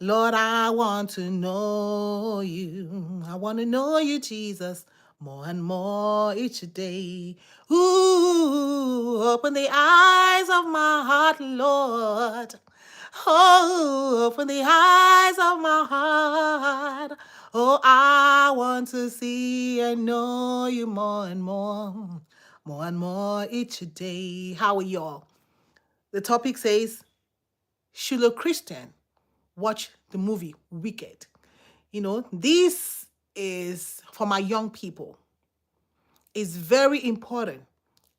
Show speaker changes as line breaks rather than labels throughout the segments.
Lord, I want to know you. I want to know you, Jesus, more and more each day. Ooh, open the eyes of my heart, Lord. Oh, open the eyes of my heart. Oh, I want to see and know you more and more each day. How are y'all? The topic says, should a Christian watch the movie Wicked? This is for my young people. It's very important.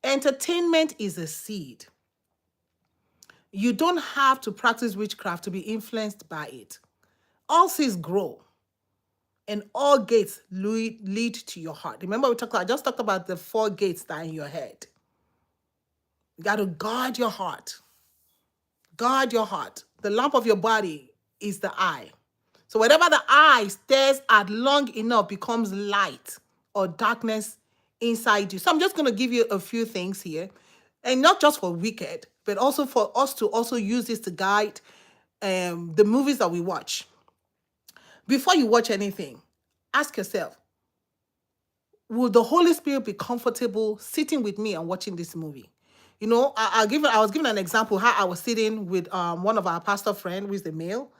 Entertainment is a seed. You don't have to practice witchcraft to be influenced by it. All seeds grow, and all gates lead to your heart. Remember, I just talked about the 4 gates that are in your head. You got to guard your heart. Guard your heart. The lamp of your body is the eye. So whatever the eye stares at long enough becomes light or darkness inside you. So I'm just going to give you a few things here, and not just for Wicked, but also for us to also use this to guide the movies that we watch. Before you watch anything, ask yourself, will the Holy Spirit be comfortable sitting with me and watching this movie? I was given an example how I was sitting with one of our pastor friend who is the male,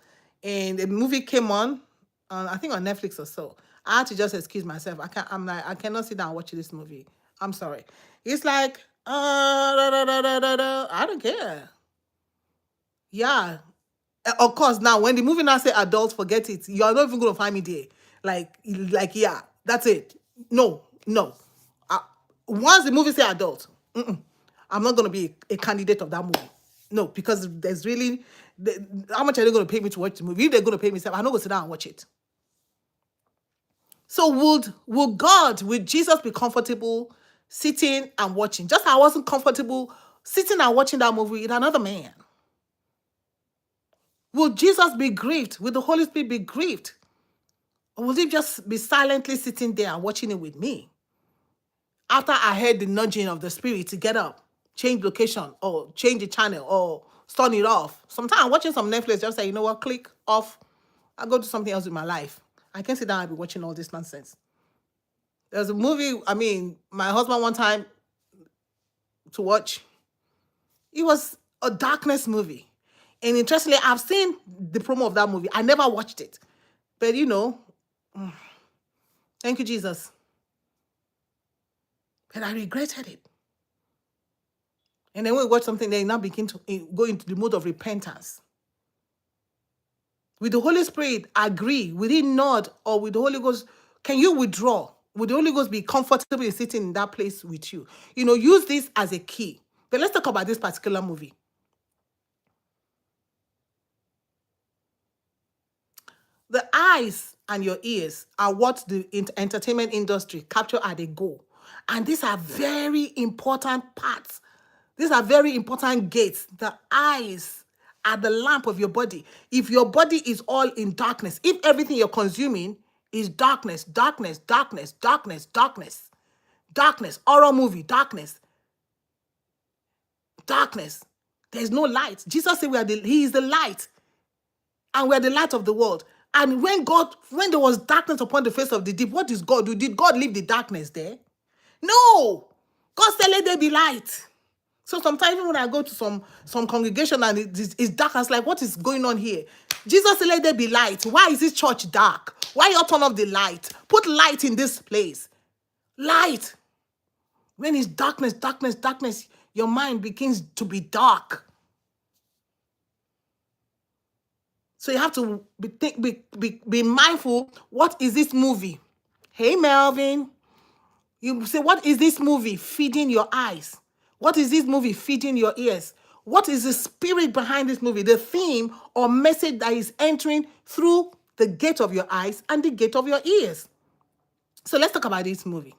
and the movie came on, I think on Netflix or so. I had to just excuse myself. I cannot sit down and watch this movie. I'm sorry. It's like, I don't care. Yeah. Of course, now when the movie now say adults, forget it. You're not even going to find me there. Yeah, that's it. No. Once the movie say adult, I'm not going to be a candidate of that movie. No, because there's really, how much are they going to pay me to watch the movie? If they're going to pay me, I'm not going to sit down and watch it. So would Jesus be comfortable sitting and watching? Just I wasn't comfortable sitting and watching that movie with another man. Will Jesus be grieved? Will the Holy Spirit be grieved? Or will he just be silently sitting there and watching it with me? After I heard the nudging of the Spirit to get up, change location, or change the channel, or turn it off. Sometimes I'm watching some Netflix, just say, you know what, click off. I'll go do something else with my life. I can't sit down and be watching all this nonsense. There's a movie, my husband one time to watch. It was a darkness movie. And interestingly, I've seen the promo of that movie. I never watched it. But thank you, Jesus. But I regretted it. And then when we watch something, they now begin to go into the mode of repentance. With the Holy Spirit, agree. Will he nod? Or with the Holy Ghost, can you withdraw? Would the Holy Ghost be comfortable in sitting in that place with you? Use this as a key. But let's talk about this particular movie. The eyes and your ears are what the entertainment industry capture at a goal. And these are very important parts. These are very important gates. The eyes are the lamp of your body. If your body is all in darkness, if everything you're consuming is darkness, horror movie, darkness, there's no light. Jesus said he is the light, and we are the light of the world. And when there was darkness upon the face of the deep, what did God do? Did God leave the darkness there? No. God said, let there be light. So sometimes even when I go to some congregation and it's dark, I was like, what is going on here? Jesus said, let there be light. Why is this church dark? Why you turn off the light? Put light in this place. Light. When it's darkness, your mind begins to be dark. So you have to be mindful. What is this movie? Hey, Melvin. You say, what is this movie feeding your eyes? What is this movie feeding your ears? What is the spirit behind this movie? The theme or message that is entering through the gate of your eyes and the gate of your ears. So let's talk about this movie.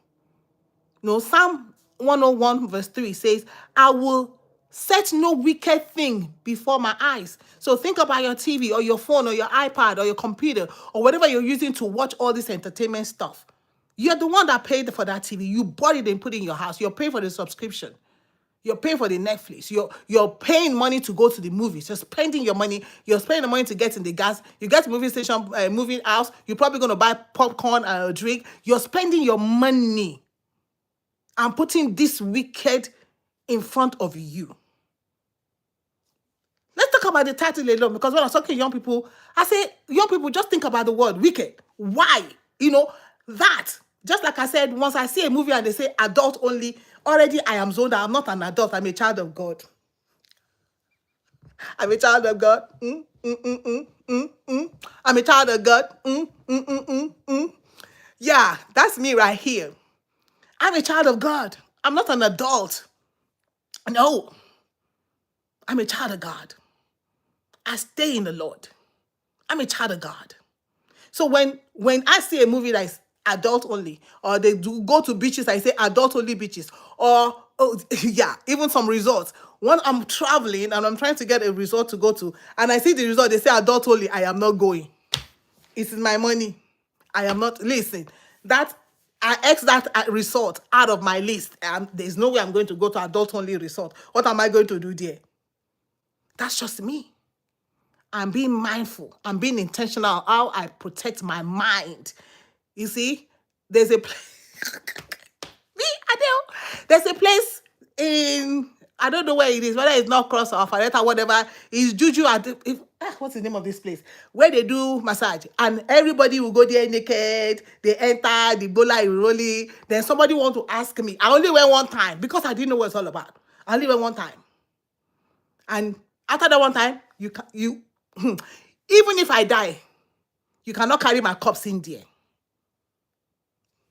Psalm 101 verse 3 says, I will set no wicked thing before my eyes. So think about your TV or your phone or your iPad or your computer or whatever you're using to watch all this entertainment stuff. You're the one that paid for that TV. You bought it and put it in your house. You're paying for the subscription. You're paying for the Netflix. You're paying money to go to the movies. You're spending your money. You're spending the money to get in the gas. You get to movie station, movie house. You're probably going to buy popcorn and a drink. You're spending your money and putting this wicked in front of you. Let's talk about the title alone, because when I was talking to young people, I say, young people, just think about the word wicked. Why? That. Just like I said, once I see a movie and they say adult only, already I am zoned out. I'm not an adult. I'm a child of God. I'm a child of God. I'm a child of God. Yeah, that's me right here. I'm a child of God. I'm not an adult. No, I'm a child of God. I stay in the Lord. I'm a child of God. So when I see a movie that is adult only, or they do go to beaches, I say adult only beaches, or yeah, even some resorts. When I'm traveling and I'm trying to get a resort to go to, and I see the resort, they say adult only, I am not going. It is my money. I am not. Listen, that I X that resort out of my list. There's no way I'm going to go to adult only resort. What am I going to do there? That's just me. I'm being mindful. I'm being intentional how I protect my mind. You see, there's a place. Me, I know. There's a place in, I don't know where it is, whether it's not Cross or Faretta, whatever. It's Juju. What's the name of this place? Where they do massage. And everybody will go there naked. They enter, the bola is rolling. Then somebody want to ask me. I only went one time because I didn't know what it's all about. I only went one time. And after that one time, you even if I die, you cannot carry my corpse in there.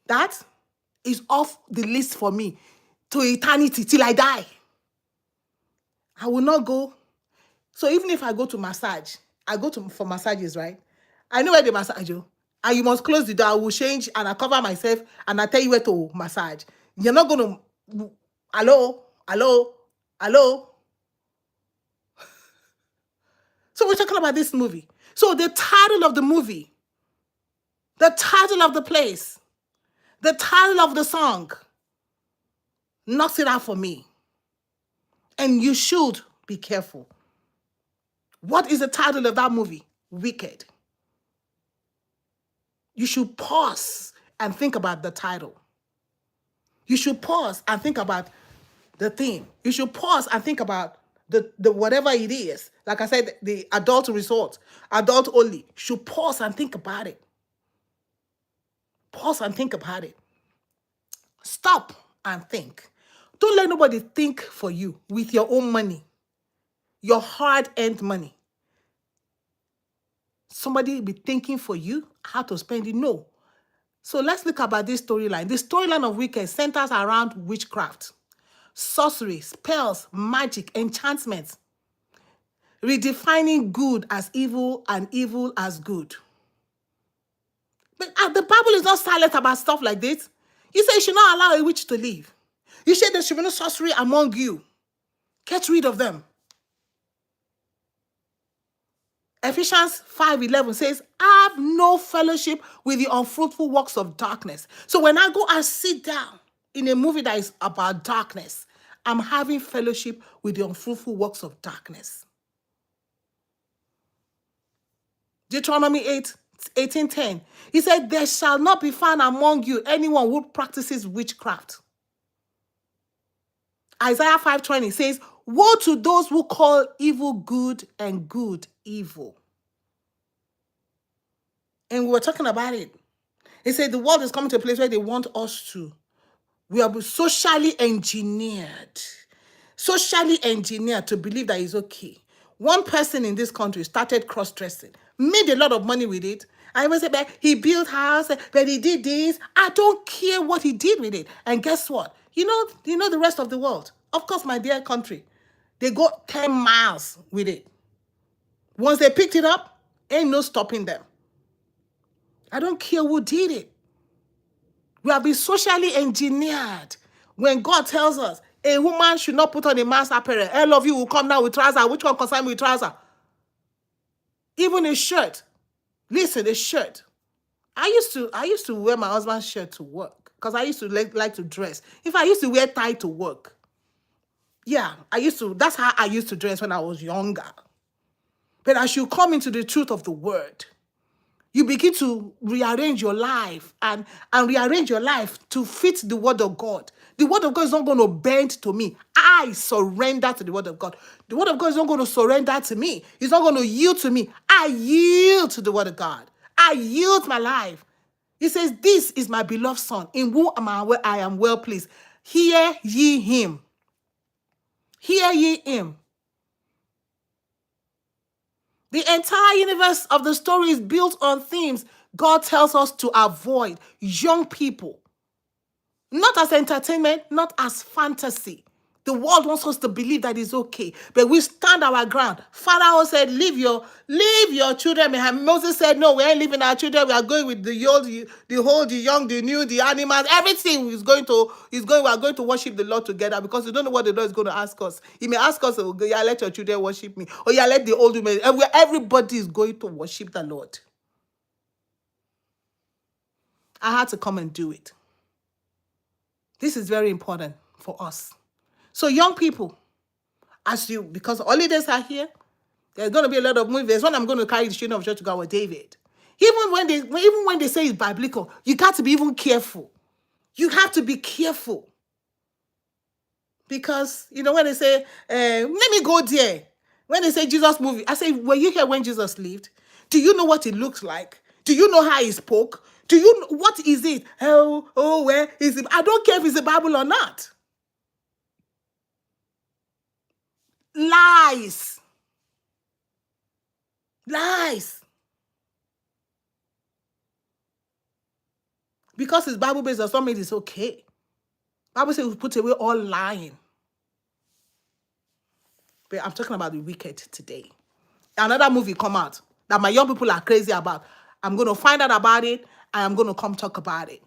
That is off the list for me to eternity till I die. I will not go. So even if I go to massage, I go for massages, right? I know where they massage you. And you must close the door. I will change and I cover myself and I tell you where to massage. You're not going to, hello. So we're talking about this movie. So the title of the movie, the title of the place, the title of the song knocks it out for me. And you should be careful. What is the title of that movie? Wicked. You should pause and think about the title. You should pause and think about the theme. You should pause and think about the whatever it is. Like I said, the adult resort, adult only. You should pause and think about it. Pause and think about it. Stop and think. Don't let nobody think for you with your own money, your hard-earned money. Somebody be thinking for you how to spend it. No. So let's look about this storyline. The storyline of Wicked centers around witchcraft, sorcery, spells, magic, enchantments, redefining good as evil and evil as good. But the Bible is not silent about stuff like this. You say you should not allow a witch to live. You say there should be no sorcery among you. Get rid of them. Ephesians 5:11 says, have no fellowship with the unfruitful works of darkness. So when I go and sit down in a movie that is about darkness, I'm having fellowship with the unfruitful works of darkness. Deuteronomy 18:10. He said, there shall not be found among you anyone who practices witchcraft. Isaiah 5:20 says, woe to those who call evil good and good evil. And we were talking about it. He said the world is coming to a place where they want us to. We are socially engineered to believe that it's okay. One person in this country started cross-dressing, made a lot of money with it. I was saying, he built house, but he did this. I don't care what he did with it. And guess what? You know the rest of the world. Of course, my dear country, they go 10 miles with it. Once they picked it up, ain't no stopping them. I don't care who did it. We have been socially engineered. When God tells us a woman should not put on a man's apparel, all of you will come now with trouser. Which one consign me with trouser? Even a shirt. Listen, a shirt. I used to wear my husband's shirt to work because I used to like to dress. If I used to wear tie to work, Yeah, that's how I used to dress when I was younger. But as you come into the truth of the word, you begin to rearrange your life and rearrange your life to fit the word of God. The word of God is not going to bend to me. I surrender to the word of God. The word of God is not going to surrender to me. It's not going to yield to me. I yield to the word of God. I yield my life. He says, this is my beloved son, in whom I am well pleased. Hear ye him. Hear ye him. The entire universe of the story is built on themes God tells us to avoid. Young people. Not as entertainment, not as fantasy. The world wants us to believe that it's okay, but we stand our ground. Pharaoh said, leave your children behind. Moses said, no, we ain't leaving our children. We are going with the old, the old, the young, the new, the animals. Everything we are going to worship the Lord together, because we don't know what the Lord is going to ask us. He may ask us, oh, yeah, let your children worship me. Or yeah, let the old women. Everybody is going to worship the Lord. I had to come and do it. This is very important for us. So young people, because holidays are here, there's going to be a lot of movies. There's one I'm going to carry the children of church to go with David. Even when they say it's biblical, you got to be even careful. You have to be careful. Because, when they say, let me go there. When they say Jesus movie, I say, were you here when Jesus lived? Do you know what it looks like? Do you know how he spoke? Do you know, what is it? Where is it? I don't care if it's the Bible or not. Lies. Because it's Bible-based does not mean it's okay. Bible says we put away all lying. But I'm talking about the wicked today. Another movie come out that my young people are crazy about. I'm going to find out about it, and I'm going to come talk about it.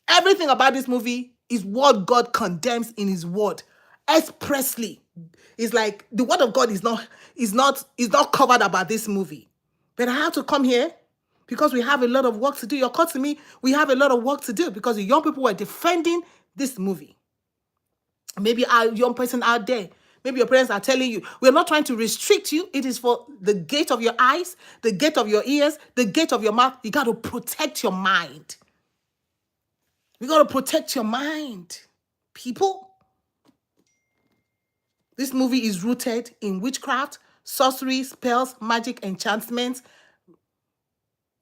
Everything about this movie is what God condemns in his word expressly. It's like the word of God is not covered about this movie. But I have to come here because we have a lot of work to do. You're called to me. We have a lot of work to do because the young people were defending this movie. Maybe a young person out there, maybe your parents are telling you, we're not trying to restrict you. It is for the gate of your eyes, the gate of your ears, the gate of your mouth. You got to protect your mind. You got to protect your mind, people. This movie is rooted in witchcraft, sorcery, spells, magic, enchantments,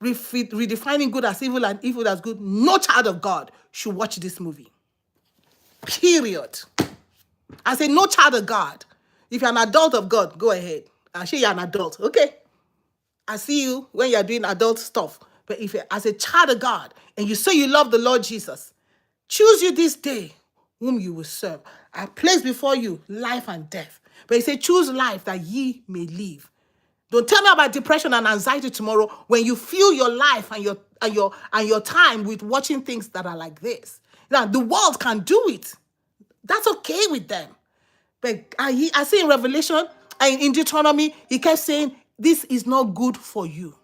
redefining good as evil and evil as good. No child of God should watch this movie. Period. I say no child of God. If you're an adult of God, go ahead. I'll show you're an adult. Okay. I see you when you're doing adult stuff. But if you're as a child of God and you say you love the Lord Jesus, choose you this day whom you will serve. I place before you life and death. But he said, choose life that ye may live. Don't tell me about depression and anxiety tomorrow when you fill your life and your time with watching things that are like this. Now, the world can do it. That's okay with them. But I see in Revelation and in Deuteronomy, he kept saying, this is not good for you.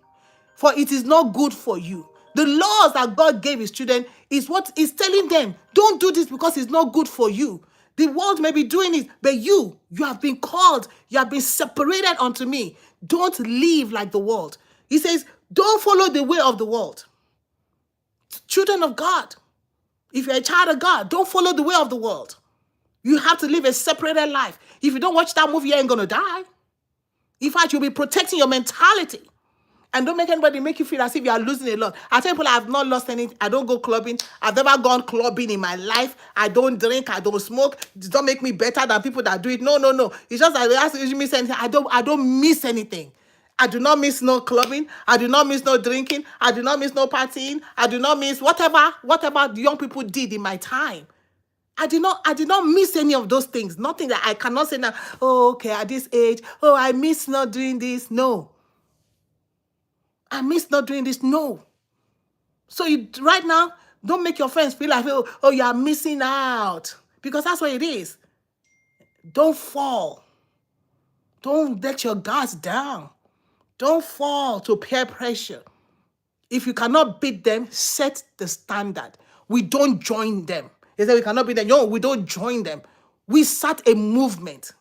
For it is not good for you. The laws that God gave his children is what he's telling them. Don't do this because it's not good for you. The world may be doing it, but you have been called. You have been separated unto me. Don't live like the world. He says, don't follow the way of the world. Children of God, if you're a child of God, don't follow the way of the world. You have to live a separated life. If you don't watch that movie, you ain't going to die. In fact, you'll be protecting your mentality. And don't make anybody make you feel as if you are losing a lot. I tell people I have not lost anything. I don't go clubbing. I've never gone clubbing in my life. I don't drink. I don't smoke. It don't make me better than people that do it. No. It's just that I miss anything. I don't miss anything. I do not miss no clubbing. I do not miss no drinking. I do not miss no partying. I do not miss whatever the young people did in my time. I did not miss any of those things. Nothing that I cannot say now, oh, okay, at this age, oh, I miss not doing this. No. I miss not doing this. No. So right now, don't make your friends feel like, oh, you are missing out. Because that's what it is. Don't fall. Don't let your guards down. Don't fall to peer pressure. If you cannot beat them, set the standard. We don't join them. They say we cannot beat them. No, we don't join them. We start a movement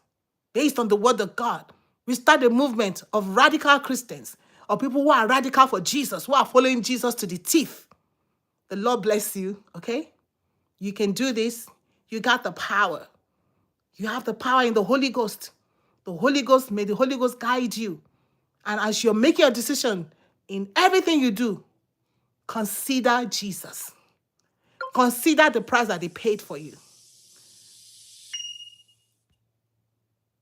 based on the word of God. We start a movement of radical Christians, or people who are radical for Jesus, who are following Jesus to the teeth. The Lord bless you, okay? You can do this. You got the power. You have the power in the Holy Ghost. The Holy Ghost, may the Holy Ghost guide you. And as you're making a decision in everything you do, consider Jesus. Consider the price that he paid for you.